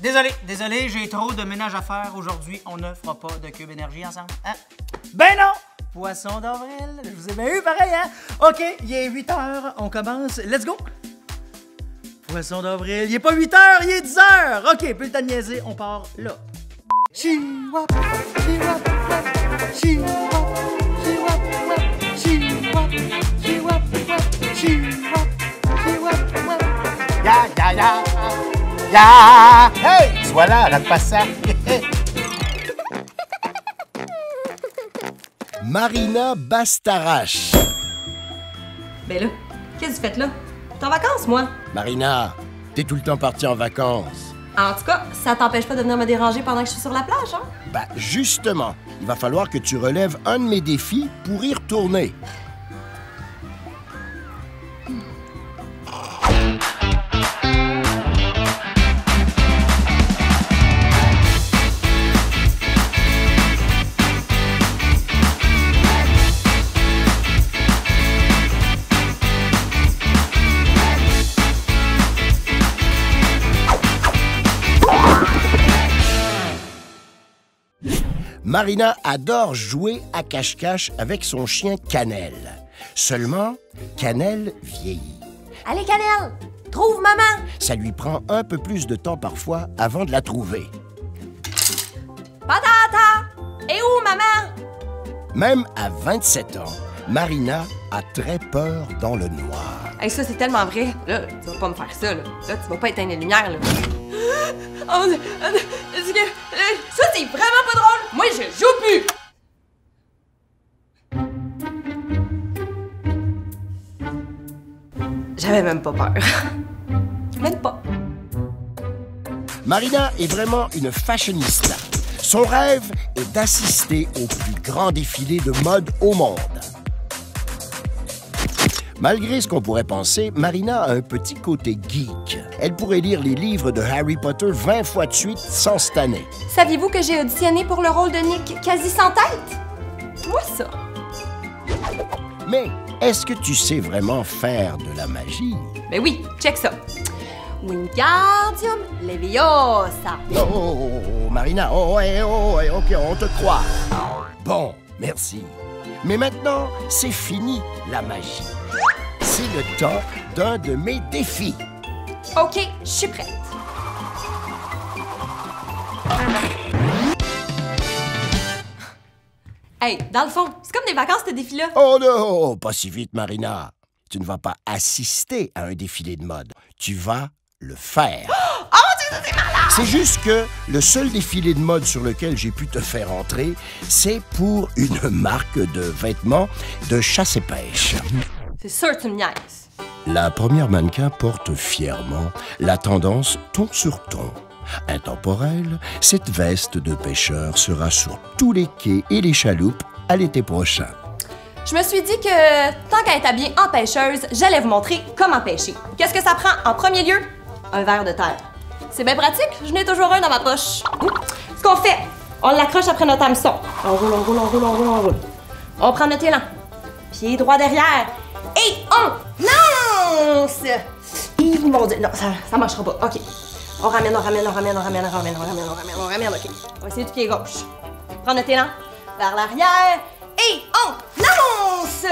Désolé, j'ai trop de ménage à faire aujourd'hui. On ne fera pas de Cube Énergie ensemble, hein? Ben non! Poisson d'avril, je vous ai bien eu pareil, hein? OK, il est 8 h, on commence. Let's go! Poisson d'avril, il est pas 8 h, il est 10 h! OK, plus le temps de niaiser, on part là. Chihuahua, chihuahua, chihuahua, chihuahua, chihuahua, chihuahua, chihuahua, chihuahua. Ya! Hey! Voilà, la passa! Marina Bastarache. Ben là, qu'est-ce que vous faites là? T'es en vacances, moi? Marina, t'es tout le temps partie en vacances. En tout cas, ça t'empêche pas de venir me déranger pendant que je suis sur la plage, hein? Ben, justement, il va falloir que tu relèves un de mes défis pour y retourner. Marina adore jouer à cache-cache avec son chien Cannelle. Seulement, Cannelle vieillit. Allez, Cannelle! Trouve maman! Ça lui prend un peu plus de temps parfois avant de la trouver. Patata! Et où, maman? Même à 27 ans, Marina a très peur dans le noir. Hey, ça, c'est tellement vrai. Là, tu vas pas me faire ça, là. Là, tu vas pas éteindre les lumières, là. Oh, ça, c'est vraiment pas drôle! Moi, je joue plus! J'avais même pas peur. Même pas. Marina est vraiment une fashionista. Son rêve est d'assister au plus grand défilé de mode au monde. Malgré ce qu'on pourrait penser, Marina a un petit côté geek. Elle pourrait lire les livres de Harry Potter 20 fois de suite sans se tanner. Saviez-vous que j'ai auditionné pour le rôle de Nick quasi sans tête? Moi, ça. Mais est-ce que tu sais vraiment faire de la magie? Ben oui, check ça. Wingardium Leviosa. Oh, Marina, OK, on te croit. Bon, merci. Mais maintenant, c'est fini, la magie. C'est le temps d'un de mes défis. OK, je suis prête. Hey, dans le fond, c'est comme des vacances, ce défi-là. Oh non, pas si vite, Marina. Tu ne vas pas assister à un défilé de mode. Tu vas le faire. Oh, c'est malade! C'est juste que le seul défilé de mode sur lequel j'ai pu te faire entrer, c'est pour une marque de vêtements de chasse et pêche. C'est sûr que tu me niaises. La première mannequin porte fièrement la tendance ton sur ton. Intemporelle, cette veste de pêcheur sera sur tous les quais et les chaloupes à l'été prochain. Je me suis dit que, tant qu'à être habillée en pêcheuse, j'allais vous montrer comment pêcher. Qu'est-ce que ça prend en premier lieu? Un verre de terre. C'est bien pratique, je n'ai toujours un dans ma poche. Ce qu'on fait, on l'accroche après notre hameçon. On roule. On prend notre élan. Pied droit derrière. Et on lance! Mon Dieu, non, ça marchera pas. OK. On ramène, OK. On va essayer du pied gauche. Prends notre élan vers l'arrière. Et on lance!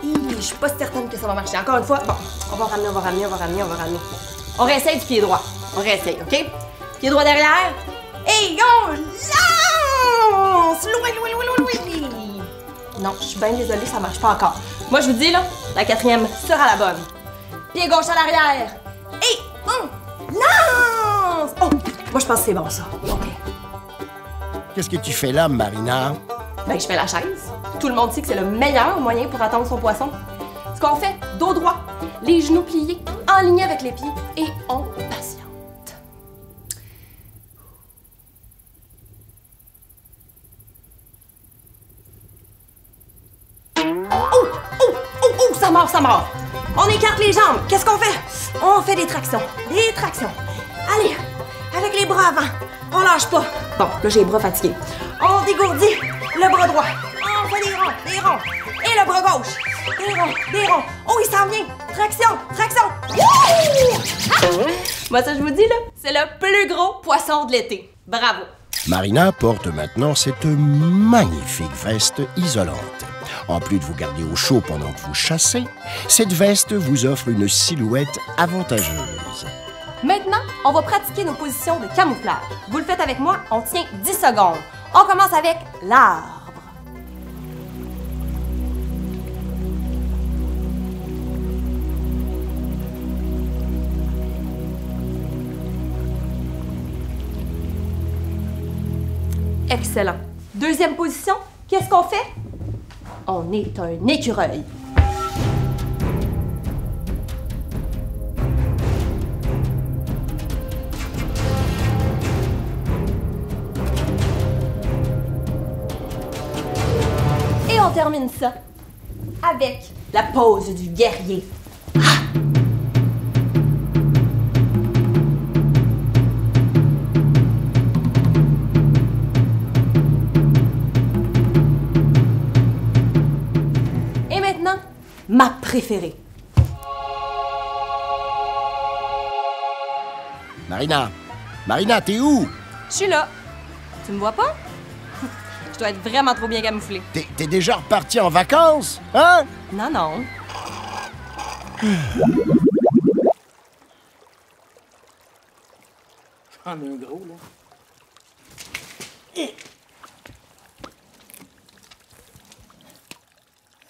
Je suis pas certaine que ça va marcher. Encore une fois, bon, on va ramener. On réessaye du pied droit. On réessaye, OK? Pied droit derrière. Et on lance! Loin! Non, je suis bien désolée, ça marche pas encore. Moi, je vous dis, là, la quatrième sera la bonne. Pied gauche à l'arrière. Et on lance! Oh! Moi, je pense que c'est bon, ça. OK. Qu'est-ce que tu fais là, Marina? Ben, je fais la chaise. Tout le monde sait que c'est le meilleur moyen pour attendre son poisson. Ce qu'on fait, dos droit, les genoux pliés, en ligne avec les pieds, et on patiente. Oh, ça mord. On écarte les jambes. Qu'est-ce qu'on fait? On fait des tractions. Allez, avec les bras avant. On lâche pas. Bon, là, j'ai les bras fatigués. On dégourdit le bras droit. On fait des ronds. Et le bras gauche. Des ronds. Oh, il s'en vient. Traction. Wouh! Ah! Moi, ça, je vous dis, là, c'est le plus gros poisson de l'été. Bravo! Marina porte maintenant cette magnifique veste isolante. En plus de vous garder au chaud pendant que vous chassez, cette veste vous offre une silhouette avantageuse. Maintenant, on va pratiquer nos positions de camouflage. Vous le faites avec moi, on tient 10 secondes. On commence avec l'arbre. Excellent. Deuxième position, qu'est-ce qu'on fait? On est un écureuil. Et on termine ça avec la pose du guerrier. Ma préférée. Marina! Marina, t'es où? Je suis là. Tu me vois pas? Je dois être vraiment trop bien camouflée. T'es déjà reparti en vacances? Hein? Non, non. J'en ai un gros, là.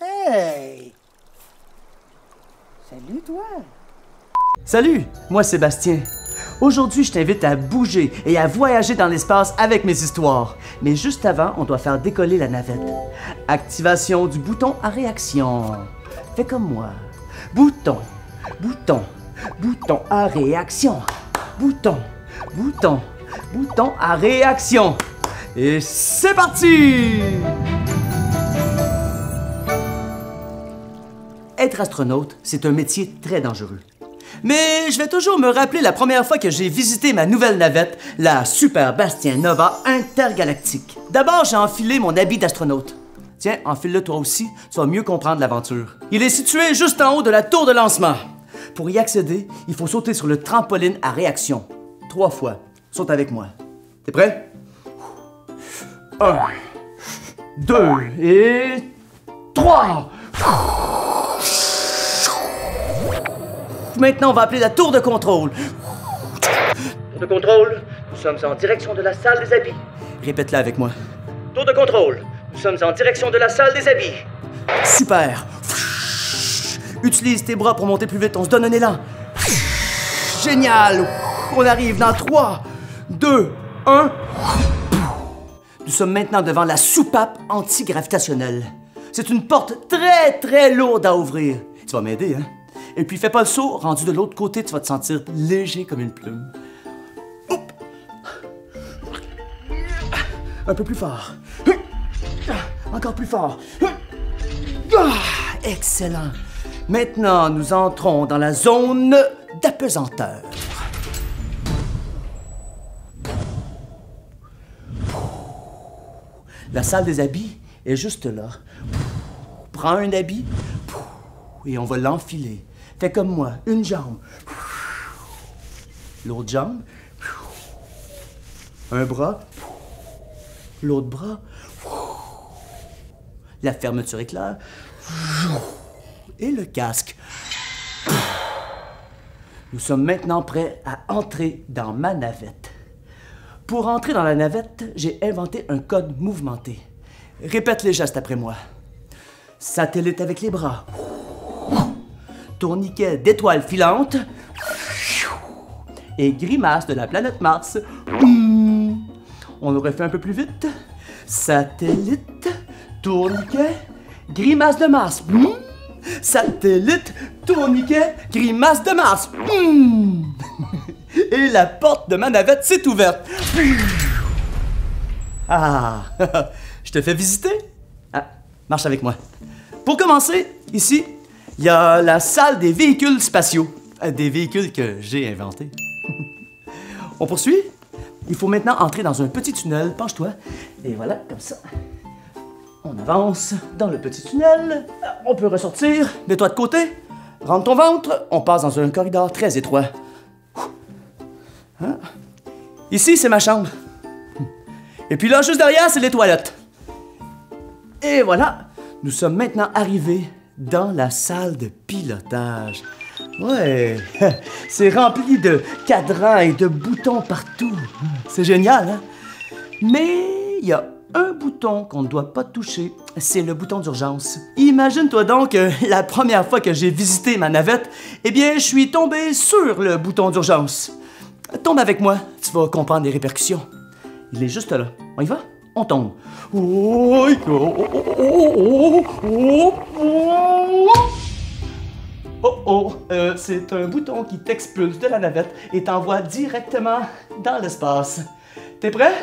Hey! Salut, toi! Salut, moi Sébastien. Aujourd'hui, je t'invite à bouger et à voyager dans l'espace avec mes histoires. Mais juste avant, on doit faire décoller la navette. Activation du bouton à réaction. Fais comme moi. Bouton, bouton, bouton à réaction. Bouton, bouton, bouton à réaction. Et c'est parti! Être astronaute, c'est un métier très dangereux. Mais je vais toujours me rappeler la première fois que j'ai visité ma nouvelle navette, la Super Bastien Nova intergalactique. D'abord, j'ai enfilé mon habit d'astronaute. Tiens, enfile-le toi aussi, tu vas mieux comprendre l'aventure. Il est situé juste en haut de la tour de lancement. Pour y accéder, il faut sauter sur le trampoline à réaction. 3 fois. Saute avec moi. T'es prêt? 1, 2 et 3. Maintenant, on va appeler la tour de contrôle. Tour de contrôle, nous sommes en direction de la salle des habits. Répète-la avec moi. Tour de contrôle, nous sommes en direction de la salle des habits. Super. Utilise tes bras pour monter plus vite, on se donne un élan. Génial. On arrive dans 3, 2, 1. Nous sommes maintenant devant la soupape antigravitationnelle. C'est une porte très, très lourde à ouvrir. Tu vas m'aider, hein? Et puis, fais pas le saut, rendu de l'autre côté, tu vas te sentir léger comme une plume. Hop. Un peu plus fort. Encore plus fort. Excellent. Maintenant, nous entrons dans la zone d'apesanteur. La salle des habits est juste là. Prends un habit et on va l'enfiler. Fais comme moi, une jambe. L'autre jambe. Un bras. L'autre bras. La fermeture éclair. Et le casque. Nous sommes maintenant prêts à entrer dans ma navette. Pour entrer dans la navette, j'ai inventé un code mouvementé. Répète les gestes après moi. Satellite avec les bras. Tourniquet d'étoiles filantes. Et grimace de la planète Mars. On aurait fait un peu plus vite. Satellite, tourniquet, grimace de Mars. Satellite, tourniquet, grimace de Mars. Et la porte de ma navette s'est ouverte. Ah, je te fais visiter? Ah, marche avec moi. Pour commencer, ici, il y a la salle des véhicules spatiaux. Des véhicules que j'ai inventés. On poursuit? Il faut maintenant entrer dans un petit tunnel. Penche-toi. Et voilà, comme ça. On avance dans le petit tunnel. On peut ressortir. Mets-toi de côté. Rentre ton ventre. On passe dans un corridor très étroit. Hein? Ici, c'est ma chambre. Et puis là, juste derrière, c'est les toilettes. Et voilà, nous sommes maintenant arrivés dans la salle de pilotage. Ouais, c'est rempli de cadrans et de boutons partout. C'est génial, hein? Mais il y a un bouton qu'on ne doit pas toucher, c'est le bouton d'urgence. Imagine-toi donc la première fois que j'ai visité ma navette, eh bien, je suis tombé sur le bouton d'urgence. Tombe avec moi, tu vas comprendre les répercussions. Il est juste là. On y va? On tombe. C'est un bouton qui t'expulse de la navette et t'envoie directement dans l'espace. T'es prêt?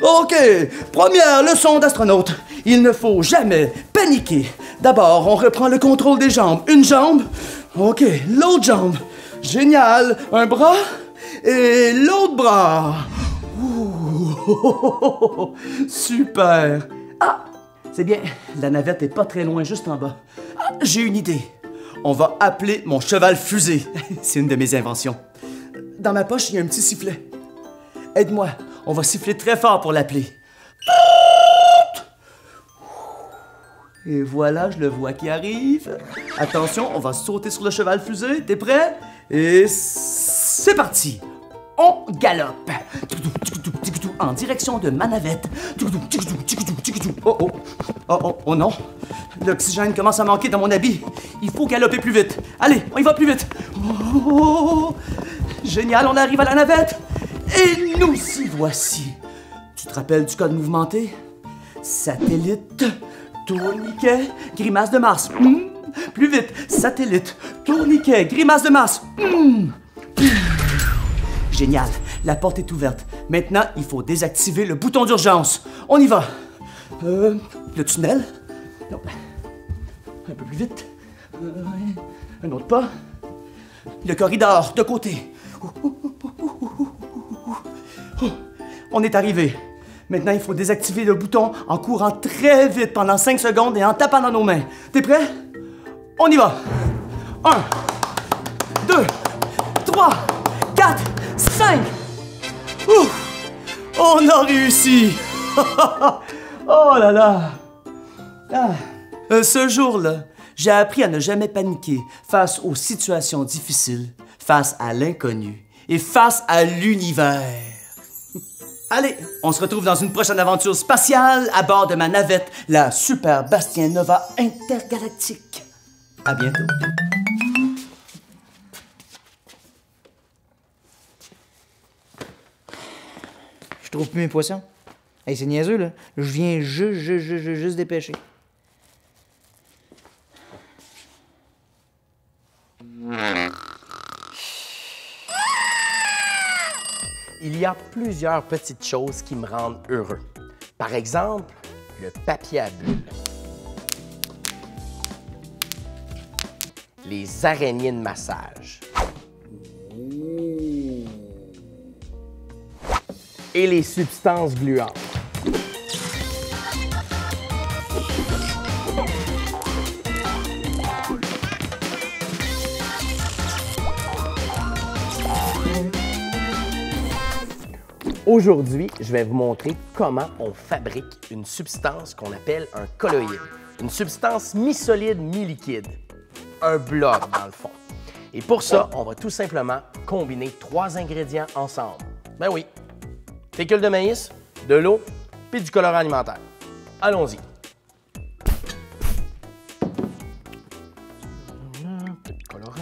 OK, première leçon d'astronaute. Il ne faut jamais paniquer. D'abord, on reprend le contrôle des jambes. Une jambe. OK, l'autre jambe. Génial. Un bras et l'autre bras. Ouh. Super. Ah, c'est bien. La navette est pas très loin, juste en bas. Ah, j'ai une idée. On va appeler mon cheval fusée. C'est une de mes inventions. Dans ma poche, il y a un petit sifflet. Aide-moi. On va siffler très fort pour l'appeler. Et voilà, je le vois qui arrive. Attention, on va sauter sur le cheval fusée. T'es prêt? Et c'est parti. On galope. En direction de ma navette. Oh non. L'oxygène commence à manquer dans mon habit. Il faut galoper plus vite. Allez, on y va plus vite. Oh, génial, on arrive à la navette. Et nous y voici. Tu te rappelles du code mouvementé? Satellite, tourniquet, grimace de Mars. Plus vite. Satellite, tourniquet, grimace de Mars. Génial, la porte est ouverte. Maintenant, il faut désactiver le bouton d'urgence. On y va. Le tunnel. Non. Un peu plus vite. Un autre pas. Le corridor, de côté. On est arrivé. Maintenant, il faut désactiver le bouton en courant très vite pendant 5 secondes et en tapant dans nos mains. T'es prêt? On y va. 1, 2, 3, 4, 5. Ouf! On a réussi! Oh là là! Ce jour-là, j'ai appris à ne jamais paniquer face aux situations difficiles, face à l'inconnu et face à l'univers. Allez, on se retrouve dans une prochaine aventure spatiale à bord de ma navette, la Super Bastien Nova intergalactique. À bientôt. Je trouve plus mes poissons. Hey, c'est niaiseux, là. Je viens juste dépêcher. Il y a plusieurs petites choses qui me rendent heureux. Par exemple, le papier à bulles, les araignées de massage et les substances gluantes. Aujourd'hui, je vais vous montrer comment on fabrique une substance qu'on appelle un colloïde. Une substance mi-solide, mi-liquide. Un bloc, dans le fond. Et pour ça, on va tout simplement combiner 3 ingrédients ensemble. Ben oui, fécule de maïs, de l'eau, puis du colorant alimentaire. Allons-y. Un peu de colorant.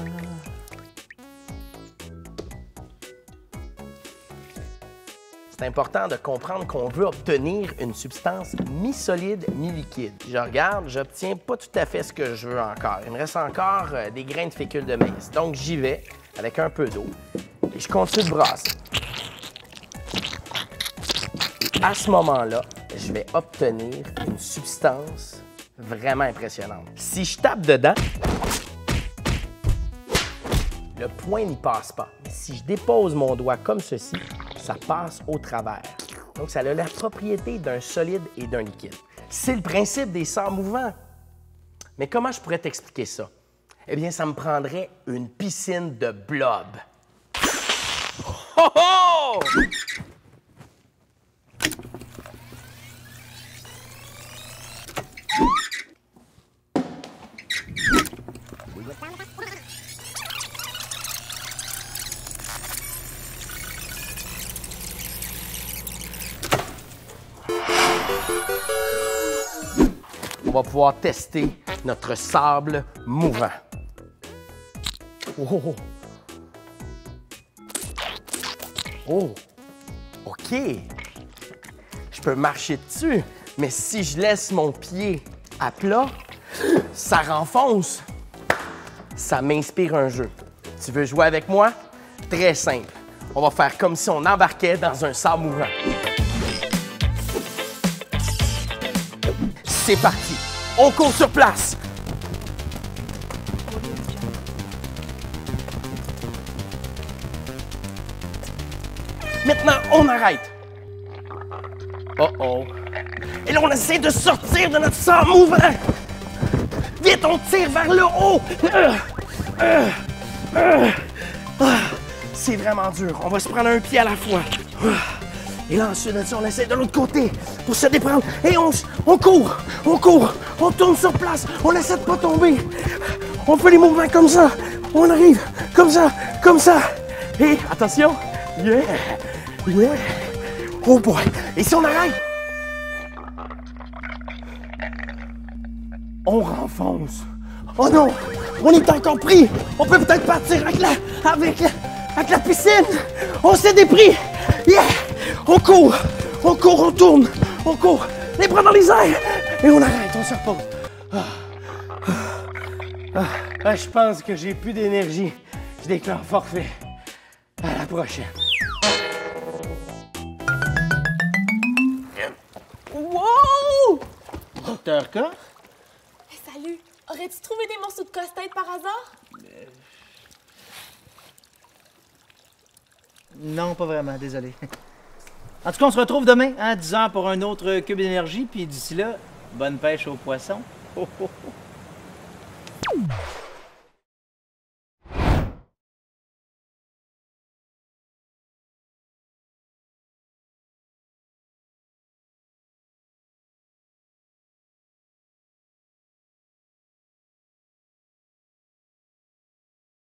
C'est important de comprendre qu'on veut obtenir une substance mi-solide, mi-liquide. Je regarde, j'obtiens pas tout à fait ce que je veux encore. Il me reste encore des grains de fécule de maïs. Donc, j'y vais avec un peu d'eau et je continue de brasser. Et à ce moment-là, je vais obtenir une substance vraiment impressionnante. Si je tape dedans, le point n'y passe pas. Mais si je dépose mon doigt comme ceci, ça passe au travers. Donc, ça a la propriété d'un solide et d'un liquide. C'est le principe des sorts mouvants. Mais comment je pourrais t'expliquer ça? Eh bien, ça me prendrait une piscine de blob. Oh oh! On va pouvoir tester notre sable mouvant. Oh! Oh! OK! Je peux marcher dessus, mais si je laisse mon pied à plat, ça renfonce. Ça m'inspire un jeu. Tu veux jouer avec moi? Très simple. On va faire comme si on embarquait dans un sable mouvant. C'est parti! On court sur place! Maintenant, on arrête! Oh oh! Et là, on essaie de sortir de notre sable mouvant! Vite, on tire vers le haut! C'est vraiment dur. On va se prendre un pied à la fois. Et là, ensuite de ça, on essaie de l'autre côté pour se déprendre. Et on court, on tourne sur place, on essaie de pas tomber. On fait les mouvements comme ça. On arrive comme ça. Et attention. Yeah. Oh boy. Et si on arrête? On renfonce. Oh non, on est encore pris. On peut peut-être partir avec la piscine. On s'est dépris. Yeah. On court, on tourne, on court, les bras dans les airs, et on arrête, on se repose. Je pense que j'ai plus d'énergie. Je déclare forfait. À la prochaine. Wow! Docteur K? Salut! Aurais-tu trouvé des morceaux de casse-tête par hasard? Non, pas vraiment, désolé. En tout cas, on se retrouve demain à 10h pour un autre cube d'énergie. Puis d'ici là, bonne pêche aux poissons. Oh, oh, oh.